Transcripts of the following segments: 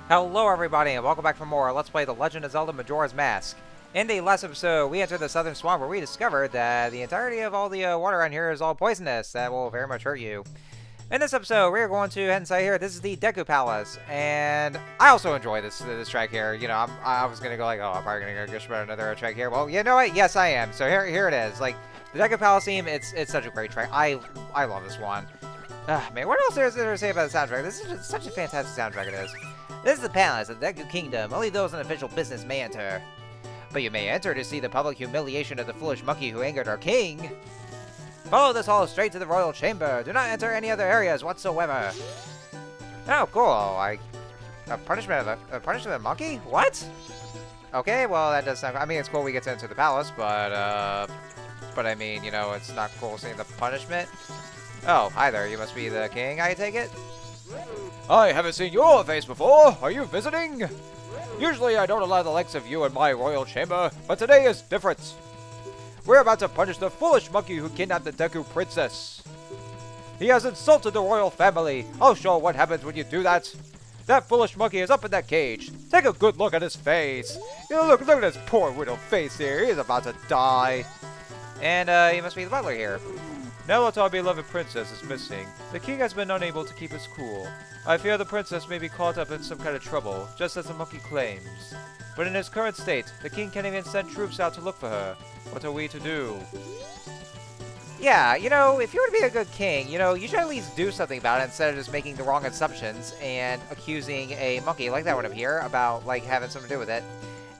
Hello everybody and welcome back for more Let's Play The Legend of Zelda Majora's Mask. In the last episode, we entered the southern swamp where we discovered that the entirety of all the water around here is all poisonous. That will very much hurt you. In this episode, we're going to head inside here. This is the Deku Palace, and I also enjoy this track here. You know, I was gonna go like, oh, I'm probably gonna go just about another track here. Well, you know what? Yes, I am. So here it is. Like the Deku Palace theme, it's such a great track. I love this one. Man, what else is there to say about the soundtrack? This is just such a fantastic soundtrack it is. This is the palace of the Deku Kingdom. Only those on official business may enter. But you may enter to see the public humiliation of the foolish monkey who angered our king. Follow this hall straight to the royal chamber. Do not enter any other areas whatsoever. Oh, cool. A punishment of a monkey? What? Okay, well that does sound. I mean, it's cool we get to enter the palace, but I mean, you know, it's not cool seeing the punishment. Oh, hi there. You must be the king, I take it? I haven't seen your face before. Are you visiting? Usually I don't allow the likes of you in my royal chamber, but today is different. We're about to punish the foolish monkey who kidnapped the Deku princess. He has insulted the royal family. I'll show what happens when you do that. That foolish monkey is up in that cage. Take a good look at his face. You know, look at his poor little face here. He's about to die. And you must be the butler here. Now that our beloved princess is missing, the king has been unable to keep his cool. I fear the princess may be caught up in some kind of trouble, just as the monkey claims. But in his current state, the king can't even send troops out to look for her. What are we to do? Yeah, you know, if you were to be a good king, you know, you should at least do something about it instead of just making the wrong assumptions and accusing a monkey like that one up here about, like, having something to do with it.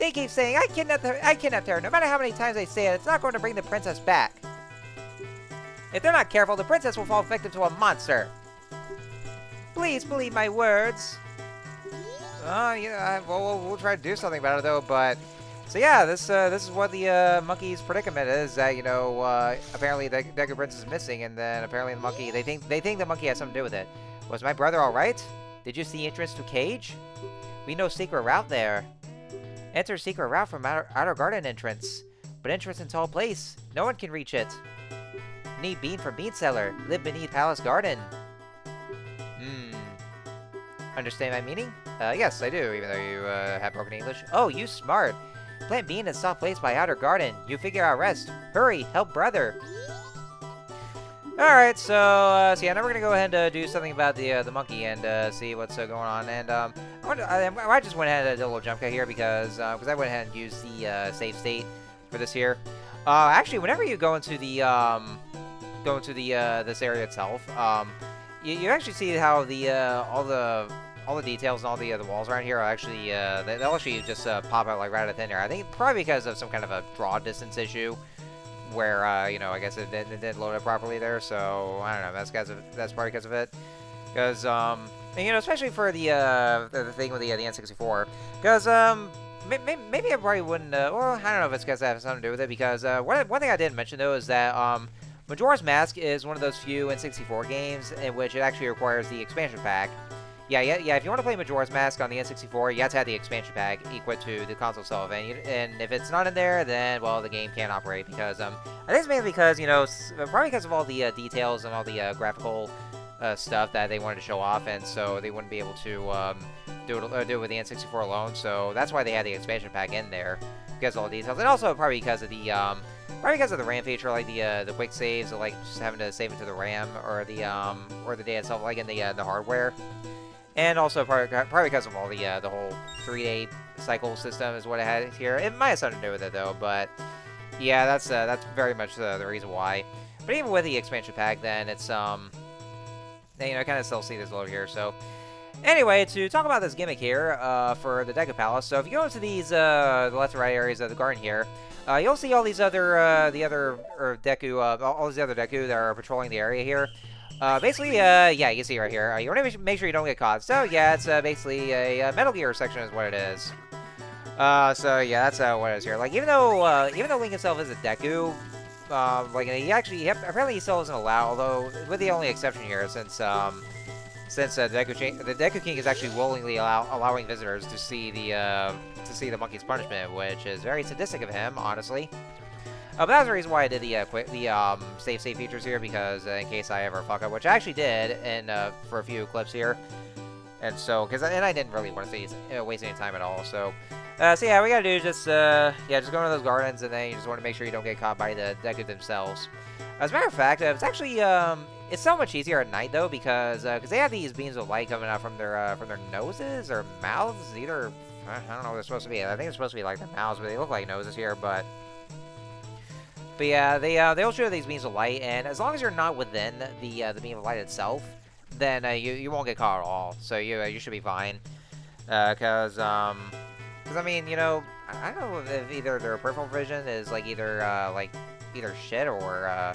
They keep saying, I kidnapped her. No matter how many times they say it, it's not going to bring the princess back. If they're not careful, the princess will fall victim to a monster. Please believe my words. Yeah, well, we'll try to do something about it, though, but... So, yeah, this is what the monkey's predicament is, that, you know, apparently the Deku Prince is missing, and then apparently the monkey... They think the monkey has something to do with it. Was my brother alright? Did you see entrance to cage? We know secret route there. Enter secret route from outer garden entrance. But entrance in tall place. No one can reach it. Need bean from bean cellar. Live beneath palace garden. Understand my meaning? Yes, I do, even though you have broken English. Oh, you smart. Plant bean in soft place by outer garden. You figure out rest. Hurry, help brother. Alright, so yeah, now we're gonna go ahead and do something about the monkey and see what's going on. And I just went ahead and did a little jump cut here because I went ahead and used the save state for this here. Actually, whenever you go into the this area itself, you actually see how all the details and all the walls around here are actually they'll actually just pop out like right out of thin air. I think probably because of some kind of a draw distance issue, where you know, I guess it didn't load up properly there. So I don't know. That's probably because of it. Because and, you know, especially for the thing with the N64, because maybe I probably wouldn't. Well, I don't know if it's because that has something to do with it. Because one thing I didn't mention though is that Majora's Mask is one of those few N64 games in which it actually requires the expansion pack. Yeah. If you want to play Majora's Mask on the N64, you have to have the expansion pack equipped to the console itself, and if it's not in there, then well, the game can't operate because I think it's mainly because, you know, probably because of all the details and all the graphical stuff that they wanted to show off, and so they wouldn't be able to do it with the N64 alone. So that's why they had the expansion pack in there, because of all the details, and also probably because of the RAM feature, like the quick saves, or like just having to save it to the RAM or the day itself, like in the hardware. And also probably because of all the whole 3-day cycle system is what it had here. It might have something to do with it though, but yeah, that's very much the reason why. But even with the expansion pack, then it's you know, I kind of still see this load here. So anyway, to talk about this gimmick here for the Deku Palace. So if you go into these the left and right areas of the garden here, you'll see all these other Deku, all these other Deku that are patrolling the area here. Basically, yeah, you can see right here. You want to make sure you don't get caught. So, yeah, it's basically a Metal Gear section is what it is. So, yeah, that's what it is here. Like, even though Link himself is a Deku, like, apparently he still isn't allowed, although, with the only exception here, since the Deku King is actually willingly allowing visitors to see the monkey's punishment, which is very sadistic of him, honestly. But that's the reason why I did the save features here, because in case I ever fuck up, which I actually did for a few clips here. And so, and I didn't really want to waste any time at all. So, so yeah, we gotta do is just yeah, just go into those gardens, and then you just want to make sure you don't get caught by the Deku themselves. As a matter of fact, it's actually it's so much easier at night though because they have these beams of light coming out from their noses or mouths. Either I don't know what they're supposed to be. I think it's supposed to be like their mouths, but they look like noses here. But yeah, they'll show these beams of light, and as long as you're not within the beam of light itself, then you won't get caught at all. So you should be fine. Cause I mean, you know, I don't know if either their peripheral vision is like either shit or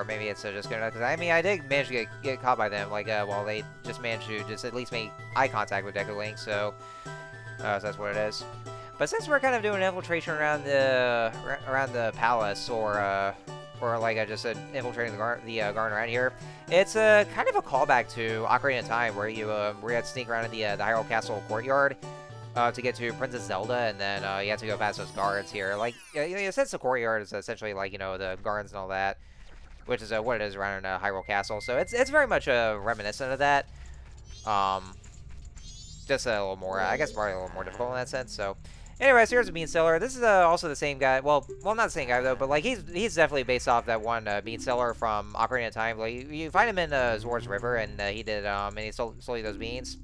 maybe it's just good enough. Cause I mean, I did manage to get caught by them. Like while they just managed to just at least make eye contact with Deku Link. So that's what it is. But since we're kind of doing infiltration around the palace, or like I just said, infiltrating the garden around here, it's kind of a callback to Ocarina of Time, where you had to sneak around in the Hyrule Castle courtyard to get to Princess Zelda, and then you have to go past those guards here. Like, since the courtyard is essentially like the gardens and all that, which is what it is around Hyrule Castle. So it's very much reminiscent of that. Just a little more, I guess, probably a little more difficult in that sense. So. Anyways, here's a bean seller. This is also the same guy. Well, not the same guy though, but like he's definitely based off that one bean seller from Ocarina of Time. Like you find him in Zora's River, and he did and he sold you those beans.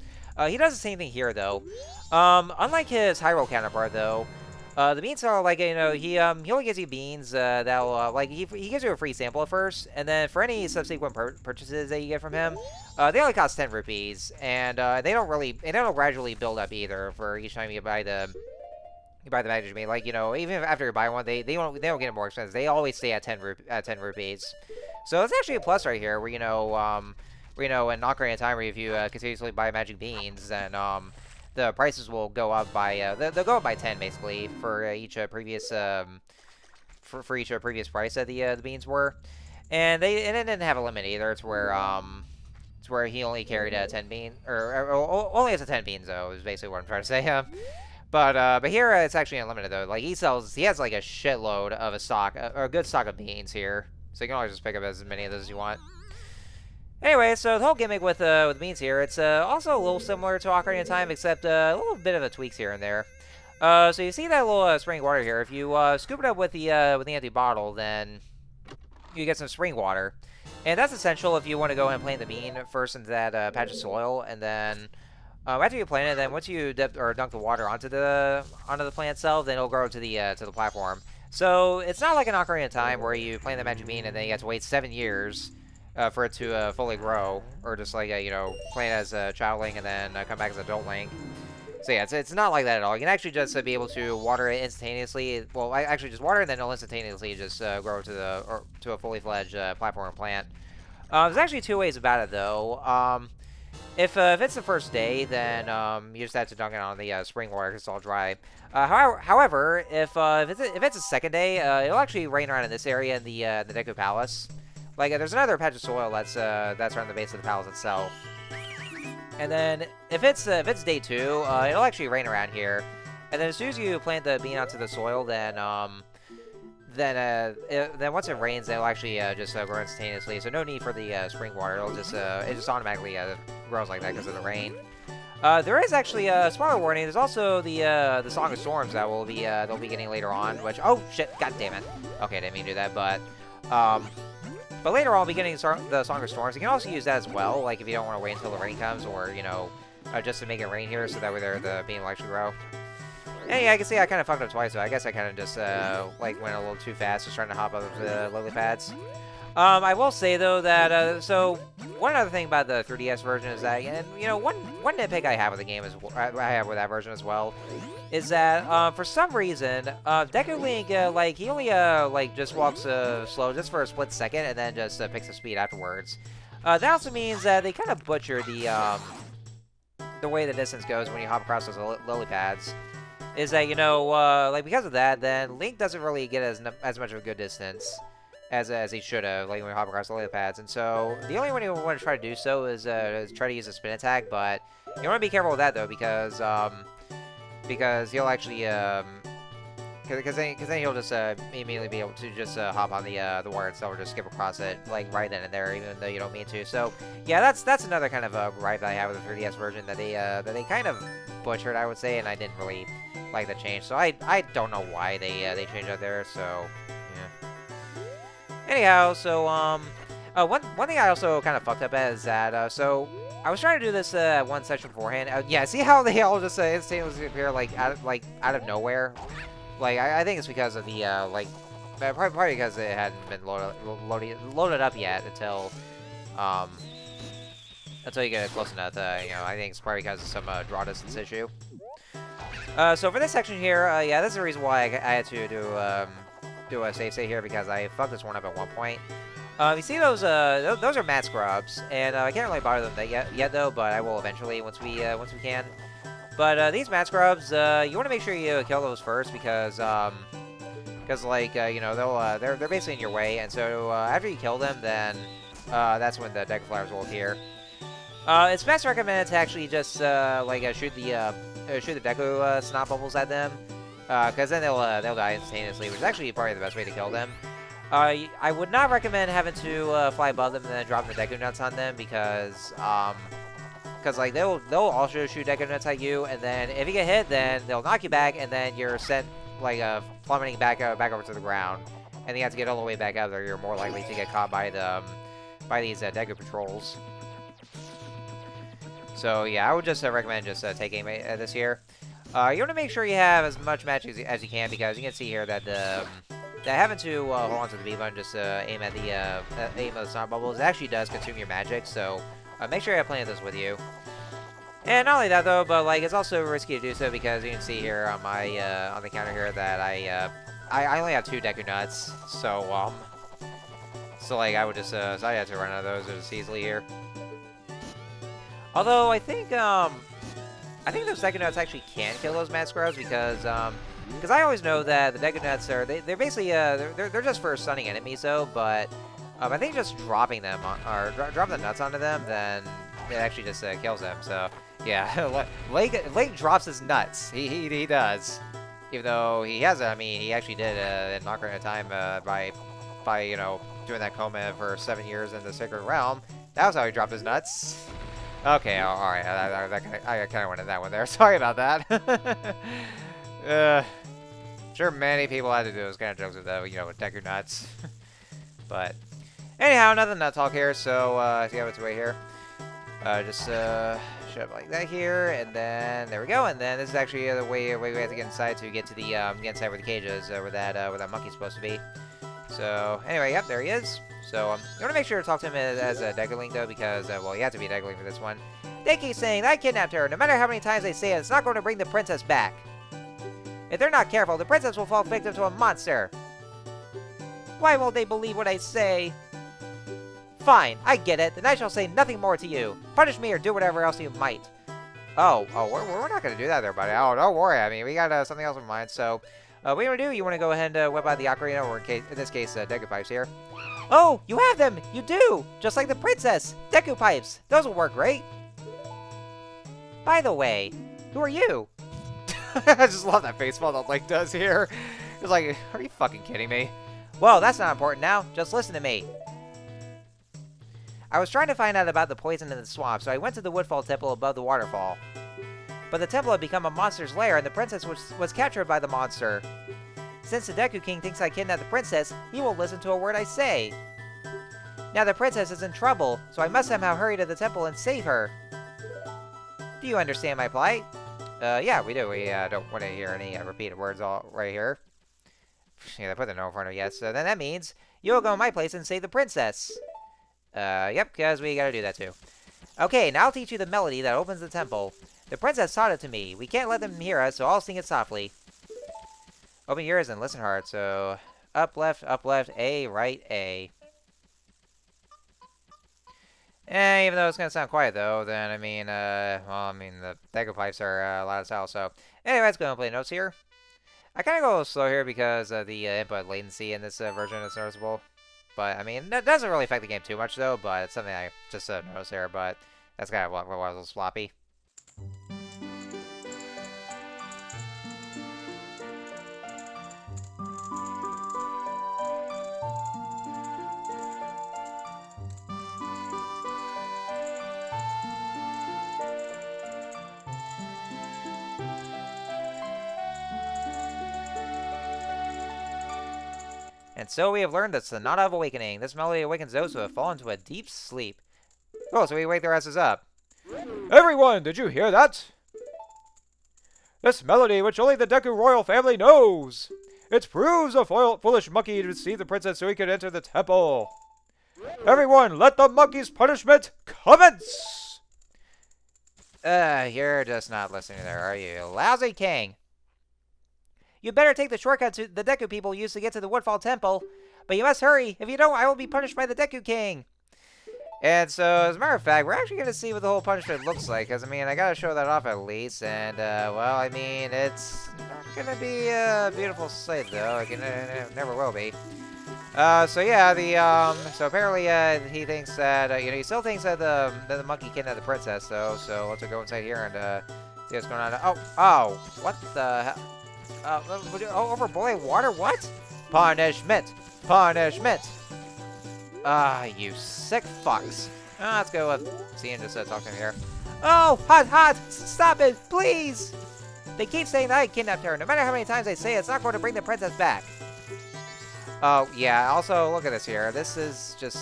He does the same thing here though. Unlike his Hyrule counterpart though, the bean seller, like he only gives you beans that'll like he gives you a free sample at first, and then for any subsequent purchases that you get from him, they only cost 10 rupees, and they don't gradually build up either for each time you buy the magic bean. Like, even after you buy one, they don't get it more expensive. They always stay at 10 rupees. So it's actually a plus right here, where in Ocarina of Time, where if you continuously buy magic beans, then the prices will go up by they'll go up by 10 basically for each previous for each previous price that the beans were, and it didn't have a limit either. It's where he only carried 10 beans, or only has a 10 beans though. Is basically what I'm trying to say. But here it's actually unlimited though. Like he has like a shitload of a good stock of beans here, so you can always just pick up as many of those as you want. Anyway, so the whole gimmick with beans here, it's also a little similar to Ocarina of Time, except a little bit of a tweaks here and there. So you see that little spring water here. If you scoop it up with the empty bottle, then you get some spring water, and that's essential if you want to go and plant the bean first into that patch of soil, and then. After you plant it, then once you dunk the water onto the plant itself, then it'll grow to the platform. So it's not like an Ocarina of Time where you plant the magic bean and then you have to wait 7 years for it to fully grow, or just like plant as a child Link and then come back as adult Link. So yeah, it's not like that at all. You can actually just be able to water it instantaneously. Well, I actually just water it, and then it'll instantaneously just grow to a fully fledged platform plant. There's actually 2 ways about it though. If it's the first day, then you just have to dunk it on the spring water because it's all dry. However, if it's a second day, it'll actually rain around in this area in the Deku Palace. Like there's another patch of soil that's around the base of the palace itself. And then if it's day 2, it'll actually rain around here. And then as soon as you plant the bean onto the soil, then once it rains, it'll actually just grow instantaneously. So no need for the spring water. It just automatically grows like that because of the rain. There is actually a spoiler warning. There's also the Song of Storms that they'll be getting later on. Which, oh shit, god damn it. Okay, I didn't mean to do that, but later on, we'll be getting the Song of Storms. You can also use that as well, like if you don't want to wait until the rain comes, or just to make it rain here, so that way the bean will actually grow. And yeah, I can see I kind of fucked up twice, so I guess I kind of just went a little too fast, just trying to hop up the lily pads. I will say though that so one other thing about the 3DS version is that, and one nitpick I have with the game is I have with that version as well, is that for some reason Deku Link he only just walks slow just for a split second and then just picks up speed afterwards. That also means that they kind of butcher the way the distance goes when you hop across those lily pads. Is that because of that, then Link doesn't really get as much of a good distance as he should have, like when we hop across the lily pads. And so the only way you want to try to do so is try to use a spin attack, but you want to be careful with that though, because he'll actually Because then he'll just immediately be able to just hop on the wire itself or just skip across it like right then and there, even though you don't mean to. So yeah, that's another kind of gripe that I have with the 3DS version that they kind of butchered, I would say, and I didn't really like the change. So I don't know why they changed that there. So yeah. Anyhow, so one thing I also kind of fucked up at is that so I was trying to do this one section beforehand. Yeah, see how they all just instantaneously appear like out of nowhere. Like I think it's because of the probably because it hadn't been loaded up yet until you get close enough. I think it's probably because of some draw distance issue. So for this section here, yeah, this is the reason why I had to do a save state here, because I fucked this one up at one point. You see those are mat scrubs, and I can't really bother them yet though, but I will eventually once we can. But these mat scrubs, you want to make sure you kill those first, because like they're basically in your way, and so after you kill them, then that's when the Deku flowers will appear. It's best recommended to actually just shoot the Deku snot bubbles at them, because then they'll die instantaneously, which is actually probably the best way to kill them. I would not recommend having to fly above them and then dropping the Deku nuts on them, because like they'll also shoot Deku nuts at you, and then if you get hit, then they'll knock you back, and then you're sent like plummeting back over to the ground, and you have to get all the way back up there. You're more likely to get caught by these Deku patrols. So yeah, I would just recommend just taking this here. You want to make sure you have as much magic as you can, because you can see here that that having to hold on to the B button, just aim at the snot bubbles, it actually does consume your magic. So make sure you have plenty of this with you. And not only that though, but like it's also risky to do so, because you can see here on my on the counter here that I only have 2 Deku nuts. So like I would just so I had to run out of those just easily here. Although I think those Deku nuts actually can kill those mat scrubs, because I always know that the Deku nuts they're basically they're just for stunning enemies though, but I think just dropping them dropping the nuts onto them, then it actually just kills them. So yeah, Link drops his nuts. He does, even though he has he actually did in Ocarina of Time by doing that coma for 7 years in the Sacred Realm. That was how he dropped his nuts. Okay, all right. I kind of wanted that one there. Sorry about that. Sure, many people had to do those kind of jokes with with Deku nuts. But anyhow, another nut talk here. So see how it's way here. Just shove like that here, and then there we go. And then this is actually the way we have to get inside to get to the get inside where the cage is, where that monkey's supposed to be. So anyway, yep, there he is. So you want to make sure to talk to him as a Deku Link though, because well, you have to be Deku Link for this one. They keep saying that I kidnapped her. No matter how many times they say it, it's not going to bring the princess back. If they're not careful, the princess will fall victim to a monster. Why won't they believe what I say? Fine, I get it. Then I shall say nothing more to you. Punish me or do whatever else you might. Oh, we're not going to do that there, buddy. Oh, don't worry. We got something else in mind. So what you want to do? You want to go ahead and whip out the ocarina, or in this case, Deku Pipes here. Oh, you have them! You do! Just like the princess! Deku Pipes! Those will work great! By the way, who are you? I just love that face fall that Link does here. It's like, are you fucking kidding me? Well, that's not important now. Just listen to me. I was trying to find out about the poison in the swamp, so I went to the Woodfall Temple above the waterfall. But the temple had become a monster's lair, and the princess was captured by the monster. Since the Deku King thinks I kidnapped the princess, he won't listen to a word I say. Now the princess is in trouble, so I must somehow hurry to the temple and save her. Do you understand my plight? Yeah, we do. We don't want to hear any repeated words all right here. Yeah, they put the no in front of yes. So then that means you'll go to my place and save the princess. Yep, because we gotta do that too. Okay, now I'll teach you the melody that opens the temple. The princess taught it to me. We can't let them hear us, so I'll sing it softly. Open your ears and listen hard. So, up, left, A, right, A. Even though it's going to sound quiet, though, then, the Deku Pipes are loud as hell, so. Anyway, let's go and play notes here. I kind of go a little slow here because the input latency in this version is noticeable. But, that doesn't really affect the game too much, though, but it's something I just noticed here, but that's kind of what was a little sloppy. And so we have learned the Sonata of Awakening. This melody awakens those who have fallen into a deep sleep. Oh, so we wake their asses up. Everyone, did you hear that? This melody, which only the Deku royal family knows. It proves a foolish monkey to deceive the princess so he could enter the temple. Everyone, let the monkey's punishment commence! You're just not listening there, are you? Lousy king. You better take the shortcut to the Deku people used to get to the Woodfall Temple. But you must hurry. If you don't, I will be punished by the Deku King. And so, as a matter of fact, we're actually going to see what the whole punishment looks like. Because, I mean, I got to show that off at least. And, well, I mean, it's not going to be a beautiful sight, though. It never will be. So yeah, so apparently, he thinks that, he still thinks that the monkey kidnapped the princess, though. So let's go inside here and, see what's going on. Oh, what the hell? Over boiling water? What? Punishment! Punishment! You sick fucks. Let's go see and just talk to him here. Oh, hot! Stop it, please! They keep saying that I kidnapped her. No matter how many times they say it, it's not going to bring the princess back. Oh, yeah, also, look at this here. This is just...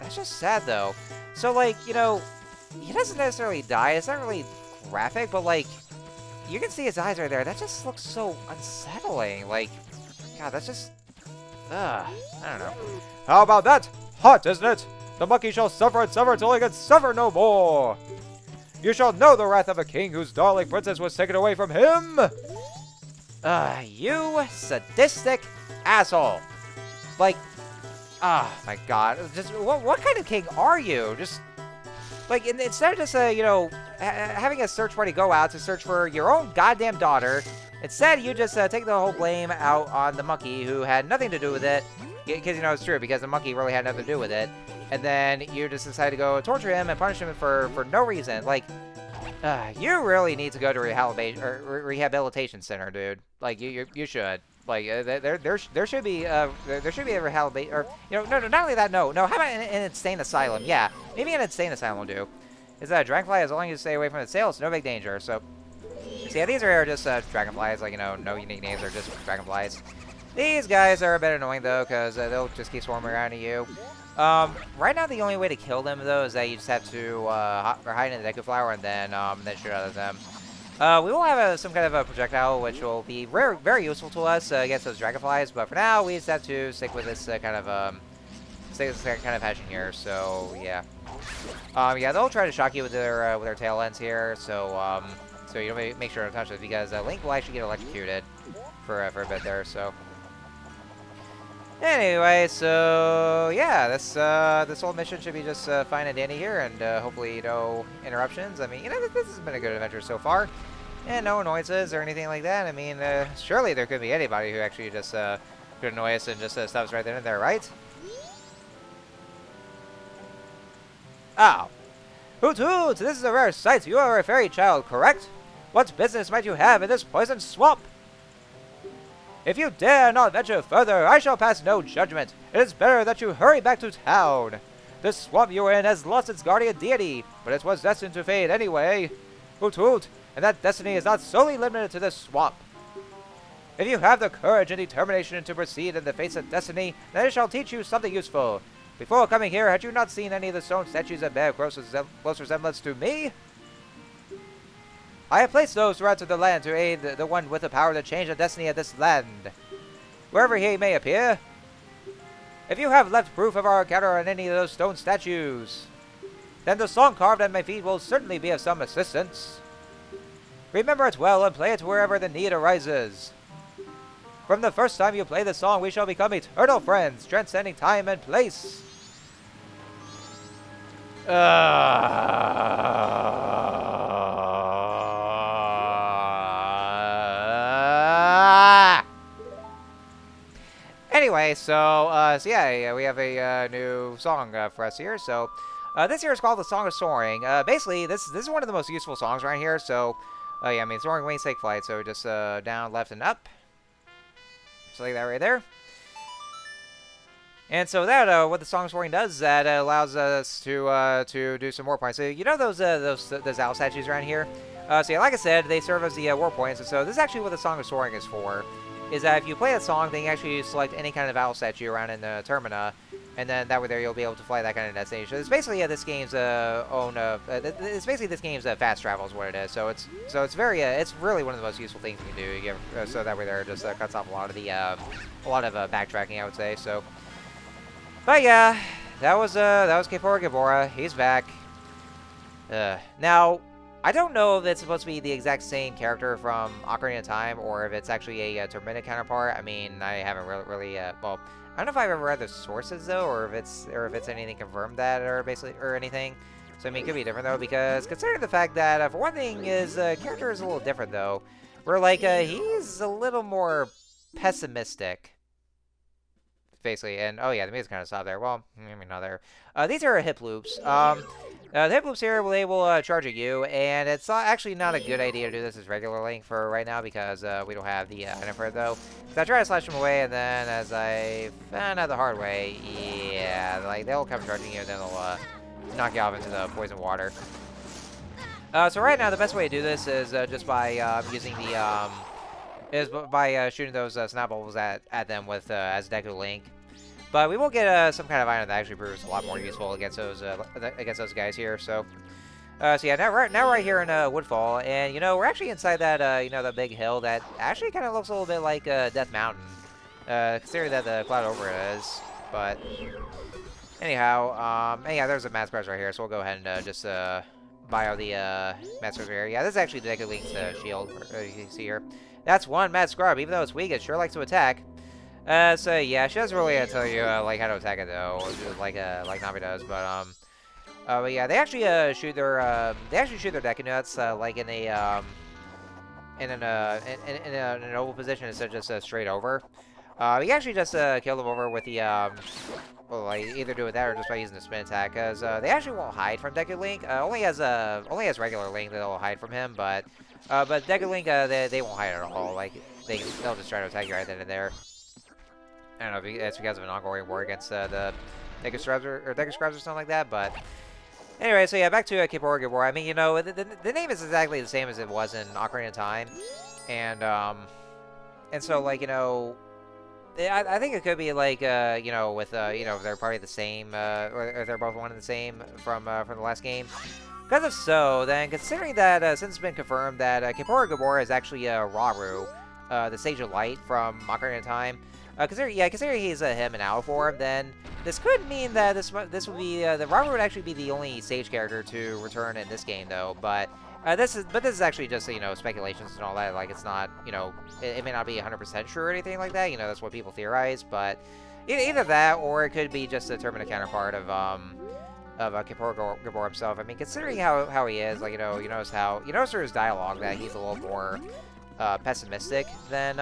That's just sad, though. So, like, he doesn't necessarily die. It's not really graphic, but, like, you can see his eyes right there. That just looks so unsettling. Like, God, that's just... I don't know. How about that? Hot, isn't it? The monkey shall suffer and suffer till he can suffer no more. You shall know the wrath of a king whose darling princess was taken away from him. You sadistic asshole. Like, my God. Just, what kind of king are you? Just, like, instead of just, having a search party go out to search for your own goddamn daughter, instead you just take the whole blame out on the monkey who had nothing to do with it. Because, it's true, because the monkey really had nothing to do with it. And then you just decide to go torture him and punish him for no reason. Like, you really need to go to rehabilitation center, dude. Like, you should. Like, there should be a rehabilitation, or, no, not only that, no, how about an insane asylum? Yeah, maybe an insane asylum will do. Is that a dragonfly? As long as you stay away from the sail, it's no big danger. So yeah, these are just dragonflies. Like, no unique names, they're just dragonflies. These guys are a bit annoying, though, because they'll just keep swarming around at you. Right now, the only way to kill them, though, is that you just have to hide in the Deku Flower and then shoot out of them. We will have some kind of a projectile, which will be very, very useful to us against those dragonflies. But for now, we just have to stick with this kind of hatching here. So yeah, yeah, they'll try to shock you with their tail ends here. So you make sure to touch it, because Link will actually get electrocuted for a bit there. So. Anyway, so yeah, this whole mission should be just fine and dandy here, and hopefully no interruptions. I mean, this has been a good adventure so far, and no annoyances or anything like that. I mean, surely there could be anybody who actually just could annoy us and just stops right then and there, right? Oh, hoot hoot! This is a rare sight. You are a fairy child, correct? What business might you have in this poisoned swamp? If you dare not venture further, I shall pass no judgment. It is better that you hurry back to town. This swamp you are in has lost its guardian deity, but it was destined to fade anyway. Hoot hoot, and that destiny is not solely limited to this swamp. If you have the courage and determination to proceed in the face of destiny, then it shall teach you something useful. Before coming here, had you not seen any of the stone statues that bear close resemblance to me? I have placed those throughout the land to aid the one with the power to change the destiny of this land, wherever he may appear. If you have left proof of our encounter on any of those stone statues, then the song carved at my feet will certainly be of some assistance. Remember it well and play it wherever the need arises. From the first time you play the song, we shall become eternal friends, transcending time and place. Anyway, so yeah, we have a new song for us here. So this here is called the Song of Soaring. Basically, this is one of the most useful songs right here. So yeah, I mean, soaring wings take flight. So just down, left, and up, just like that right there. And so that what the Song of Soaring does, that allows us to do some war points. So those owl statues around here. So yeah, like I said, they serve as the war points. And so this is actually what the Song of Soaring is for. is that if you play that song, then you actually select any kind of owl statue around in the Termina, and then that way there you'll be able to fly that kind of destination. So it's basically this game's it's basically this game's fast travel is what it is. So it's very it's really one of the most useful things you can do. You get, so that way there just cuts off a lot of backtracking, I would say. So, but yeah, that was Kaepora Gaebora. He's back. Now, I don't know if it's supposed to be the exact same character from Ocarina of Time, or if it's actually a Termina counterpart. I mean, I haven't really well, I don't know if I've ever read the sources though, or if it's anything confirmed that, or anything. So I mean, it could be different though, because considering the fact that for one thing, his character is a little different though, where like he's a little more pessimistic. Basically, and oh yeah, the music kind of stopped there. Well, maybe not there. These are hip loops. The hip loops here will charge at you, and it's actually not a good idea to do this as regular Link for right now because we don't have the item for it though. So I try to slash them away, and then as I found out the hard way, yeah, like they'll come charging you, and then they'll knock you off into the poison water. So right now, the best way to do this is just by using the shooting those snap bubbles at them with as Deku Link. But we will get some kind of item that actually proves a lot more useful against those guys here. So, yeah, now right here in Woodfall, and you know we're actually inside that you know, the big hill that actually kind of looks a little bit like Death Mountain, considering that the cloud over it is. But anyhow, yeah, there's a Mad Scrubs right here, so we'll go ahead and just buy all the Mad Scrubs right here. Yeah, this is actually Deku Link's shield. You can see here. That's one Mad Scrub. Even though it's weak, it sure likes to attack. So yeah, she doesn't really tell you like how to attack it though, like Navi does. But yeah, they actually shoot their Deku Nuts like in an oval position instead of just straight over. You actually just kill them over with the well, like either do it that or just by using the spin attack, because they actually won't hide from Deku Link. Only as regular Link they'll hide from him, but Deku Link they won't hide at all. Like they'll just try to attack you right then and there. I don't know if it's because of an ongoing war against the Deku Scrubs or something like that, but anyway, so yeah, back to Kaepora Gaebora. I mean, you know, the name is exactly the same as it was in Ocarina of Time, and so like, you know, I think it could be like you know, with you know, if they're probably the same or if they're both one and the same from the last game. Because if so, then considering that since it's been confirmed that Kaepora Gaebora is actually Rauru, the Sage of Light from Ocarina of Time. Considering he's him in owl form, then this could mean that this would be the Rauru would actually be the only Sage character to return in this game, though. But this is actually just, you know, speculations and all that. Like, it's not, you know, it may not be 100% true or anything like that. You know, that's what people theorize. But either that, or it could be just a Termina counterpart of Kaepora Gaebora himself. I mean, considering how he is, like, you notice through his dialogue that he's a little more pessimistic than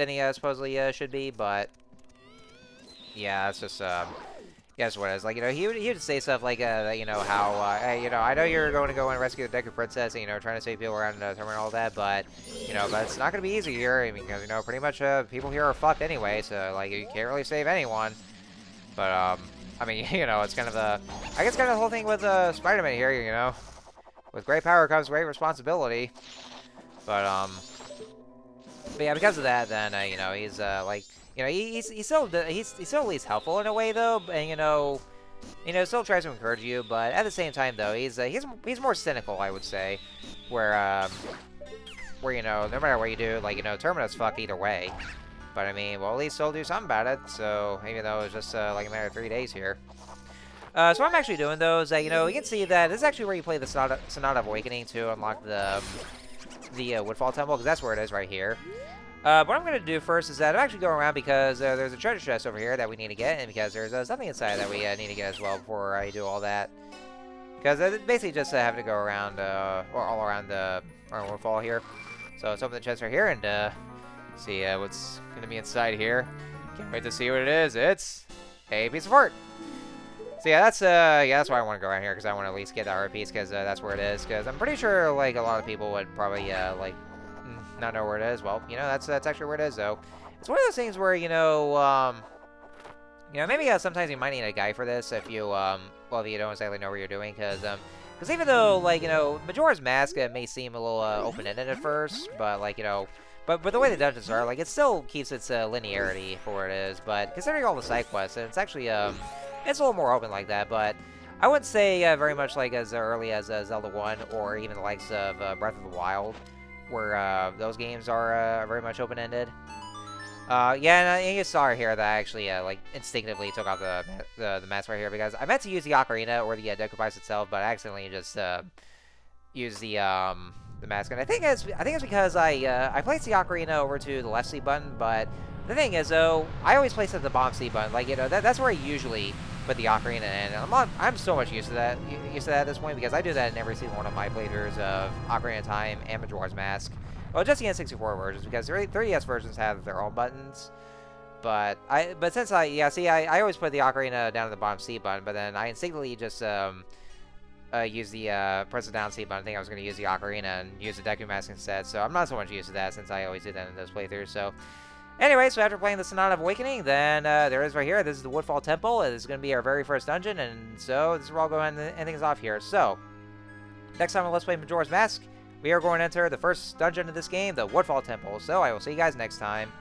he supposedly should be, but yeah, it's just yeah, that's what it is. Like, you know, he would say stuff like you know, how hey, you know, I know you're going to go and rescue the Deku Princess, and, you know, trying to save people around the tournament and all that, but you know, but it's not going to be easy here. I mean, because, you know, pretty much people here are fucked anyway, so like you can't really save anyone. But I mean, you know, it's kind of I guess kind of the whole thing with Spider-Man here. You know, with great power comes great responsibility. But yeah, because of that, then you know, he's like, you know, he's still at least helpful in a way though, and you know, still tries to encourage you, but at the same time though, he's more cynical, I would say, where you know, no matter what you do, like, you know, Termina's fucked either way. But I mean, well, at least he'll do something about it. So even though it's just like a matter of 3 days here. So what I'm actually doing though is that, you know, you can see that this is actually where you play the Sonata of Awakening to unlock the Woodfall Temple, because that's where it is right here. What I'm going to do first is that I'm actually going around because there's a treasure chest over here that we need to get, and because there's something inside that we need to get as well before I do all that. Because basically just have to go around, or all around the Woodfall here. So some of the chests are here, and see what's going to be inside here. Can't wait to see what it is. It's a piece of art. So yeah, that's why I want to go around here, because I want to at least get the art piece, because that's where it is. Because I'm pretty sure like a lot of people would probably like not know where it is. Well, you know, that's actually where it is though. It's one of those things where, you know, maybe sometimes you might need a guide for this if you well, if you don't exactly know what you're doing, because even though, like, you know, Majora's Mask may seem a little open-ended at first, but like, you know, But the way the dungeons are, like, it still keeps its linearity for what it is. But considering all the side quests, it's actually it's a little more open like that. But I wouldn't say very much like as early as Zelda 1 or even the likes of Breath of the Wild, where those games are very much open-ended. Yeah, and you saw here that I actually like instinctively took off the mask right here because I meant to use the ocarina or the Deku Palace itself, but I accidentally just used the mask. And I think it's because I placed the ocarina over to the left C button, but the thing is though, I always place it at the bottom C button. Like, you know, that's where I usually put the ocarina in. And I'm so much used to that at this point because I do that in every single one of my playthroughs of Ocarina of Time and Majora's Mask. Well, just the N64 versions, because 3DS versions have their own buttons. But since I always put the ocarina down at the bottom C button, but then I instinctively just use the press the down C button. I think I was going to use the ocarina and use the Deku Mask instead. So I'm not so much used to that since I always did that in those playthroughs. So anyway, so after playing the Sonata of Awakening, then there is right here. This is the Woodfall Temple. This is going to be our very first dungeon, and so this is where I'll go ahead and end things off here. So next time on Let's Play Majora's Mask, we are going to enter the first dungeon of this game, the Woodfall Temple. So I will see you guys next time.